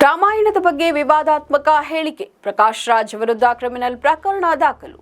ರಾಮಾಯಣದ ಬಗ್ಗೆ ವಿವಾದಾತ್ಮಕ ಹೇಳಿಕೆ, ಪ್ರಕಾಶ್ ರಾಜ್ ವಿರುದ್ಧ ಕ್ರಿಮಿನಲ್ ಪ್ರಕರಣ ದಾಖಲು.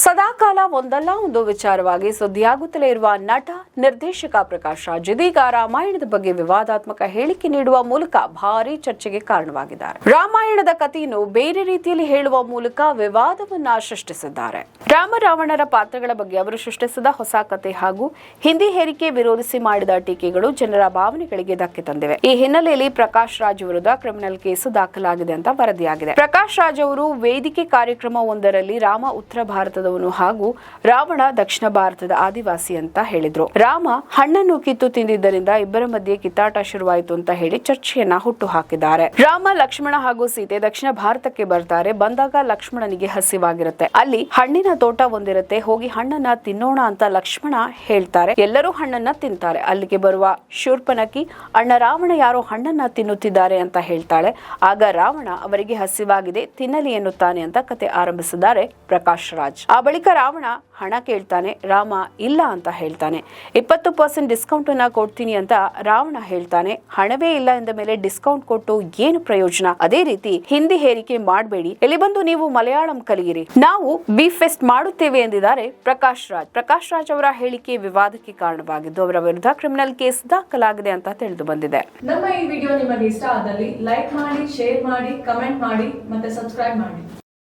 ಸದಾಕಾಲ ಒಂದಲ್ಲ ಒಂದು ವಿಚಾರವಾಗಿ ಸುದ್ದಿಯಾಗುತ್ತಲೇ ಇರುವ ನಟ ನಿರ್ದೇಶಕ ಪ್ರಕಾಶ್ ರಾಜ್ ಇದೀಗ ರಾಮಾಯಣದ ಬಗ್ಗೆ ವಿವಾದಾತ್ಮಕ ಹೇಳಿಕೆ ನೀಡುವ ಮೂಲಕ ಭಾರೀ ಚರ್ಚೆಗೆ ಕಾರಣವಾಗಿದ್ದಾರೆ. ರಾಮಾಯಣದ ಕಥೆಯನ್ನು ಬೇರೆ ರೀತಿಯಲ್ಲಿ ಹೇಳುವ ಮೂಲಕ ವಿವಾದವನ್ನ ಸೃಷ್ಟಿಸಿದ್ದಾರೆ. ರಾಮ ರಾವಣರ ಪಾತ್ರಗಳ ಬಗ್ಗೆ ಅವರು ಸೃಷ್ಟಿಸಿದ ಹೊಸ ಕಥೆ ಹಾಗೂ ಹಿಂದಿ ಹೇರಿಕೆ ವಿರೋಧಿಸಿ ಮಾಡಿದ ಟೀಕೆಗಳು ಜನರ ಭಾವನೆಗಳಿಗೆ ಧಕ್ಕೆ ತಂದಿವೆ. ಈ ಹಿನ್ನೆಲೆಯಲ್ಲಿ ಪ್ರಕಾಶ್ ರಾಜ್ ವಿರುದ್ಧ ಕ್ರಿಮಿನಲ್ ಕೇಸು ದಾಖಲಾಗಿದೆ ಅಂತ ವರದಿಯಾಗಿದೆ. ಪ್ರಕಾಶ್ ರಾಜ್ ಅವರು ವೇದಿಕೆ ಕಾರ್ಯಕ್ರಮವೊಂದರಲ್ಲಿ ರಾಮ ಉತ್ತರ ಭಾರತದವನು ಹಾಗೂ ರಾವಣ ದಕ್ಷಿಣ ಭಾರತದ ಆದಿವಾಸಿ ಅಂತ ಹೇಳಿದ್ರು. ರಾಮ ಹಣ್ಣನ್ನು ಕಿತ್ತು ತಿಂದಿದ್ದರಿಂದ ಇಬ್ಬರ ಮಧ್ಯೆ ಕಿತ್ತಾಟ ಶುರುವಾಯಿತು ಅಂತ ಹೇಳಿ ಚರ್ಚೆಯನ್ನ ಹುಟ್ಟು ಹಾಕಿದ್ದಾರೆ. ರಾಮ, ಲಕ್ಷ್ಮಣ ಹಾಗೂ ಸೀತೆ ದಕ್ಷಿಣ ಭಾರತಕ್ಕೆ ಬರ್ತಾರೆ. ಬಂದಾಗ ಲಕ್ಷ್ಮಣನಿಗೆ ಹಸಿವಾಗಿರುತ್ತೆ. ಅಲ್ಲಿ ಹಣ್ಣಿನ ತೋಟ ಒಂದಿರುತ್ತೆ. ಹೋಗಿ ಹಣ್ಣನ್ನ ತಿನ್ನೋಣ ಅಂತ ಲಕ್ಷ್ಮಣ ಹೇಳ್ತಾರೆ. ಎಲ್ಲರೂ ಹಣ್ಣನ್ನ ತಿಂತಾರೆ. ಅಲ್ಲಿಗೆ ಬರುವ ಶೂರ್ಪನಖಿ, ಅಣ್ಣ ರಾವಣ ಯಾರೋ ಹಣ್ಣನ್ನ ತಿನ್ನುತ್ತಿದ್ದಾರೆ ಅಂತ ಹೇಳ್ತಾಳೆ. ಆಗ ರಾವಣ ಅವರಿಗೆ ಹಸಿವಾಗಿದೆ, ತಿನ್ನಲಿ ಎನ್ನುತ್ತಾನೆ ಅಂತ ಕತೆ ಆರಂಭಿಸಿದ್ದಾರೆ ಪ್ರಕಾಶ್ ರಾಜ್. ಆ ಬಳಿಕ ರಾವಣ ಹಣ ಕೇಳ್ತಾನೆ. ರಾಮ ಇಲ್ಲ ಅಂತ ಹೇಳ್ತಾನೆ. 20% ಡಿಸ್ಕೌಂಟ್ ಅನ್ನ ಕೊಡ್ತೀನಿ ಅಂತ ರಾವಣ ಹೇಳ್ತಾನೆ. ಹಣವೇ ಇಲ್ಲ ಎಂದ ಮೇಲೆ ಡಿಸ್ಕೌಂಟ್ ಕೊಟ್ಟು ಏನು ಪ್ರಯೋಜನ? ಅದೇ ರೀತಿ ಹಿಂದಿ ಹೇರಿಕೆ ಮಾಡಬೇಡಿ, ಇಲ್ಲಿ ಬಂದು ನೀವು ಮಲಯಾಳಂ ಕಲಿಯಿರಿ, ನಾವು ಬೀಫ್ ಫೆಸ್ಟ್ ಮಾಡುತ್ತೇವೆ ಎಂದಿದ್ದಾರೆ ಪ್ರಕಾಶ್ ರಾಜ್. ಪ್ರಕಾಶ್ ರಾಜ್ ಅವರ ಹೇಳಿಕೆ ವಿವಾದಕ್ಕೆ ಕಾರಣವಾಗಿದ್ದು ಅವರ ವಿರುದ್ಧ ಕ್ರಿಮಿನಲ್ ಕೇಸ್ ದಾಖಲಾಗಿದೆ ಅಂತ ತಿಳಿದು ಬಂದಿದೆ. ನಮ್ಮ ಈ ವಿಡಿಯೋ ನಿಮಗೆ ಇಷ್ಟ ಆದಲ್ಲಿ ಲೈಕ್ ಮಾಡಿ, ಶೇರ್ ಮಾಡಿ, ಕಮೆಂಟ್ ಮಾಡಿ ಮತ್ತೆ ಸಬ್ಸ್ಕ್ರೈಬ್ ಮಾಡಿ.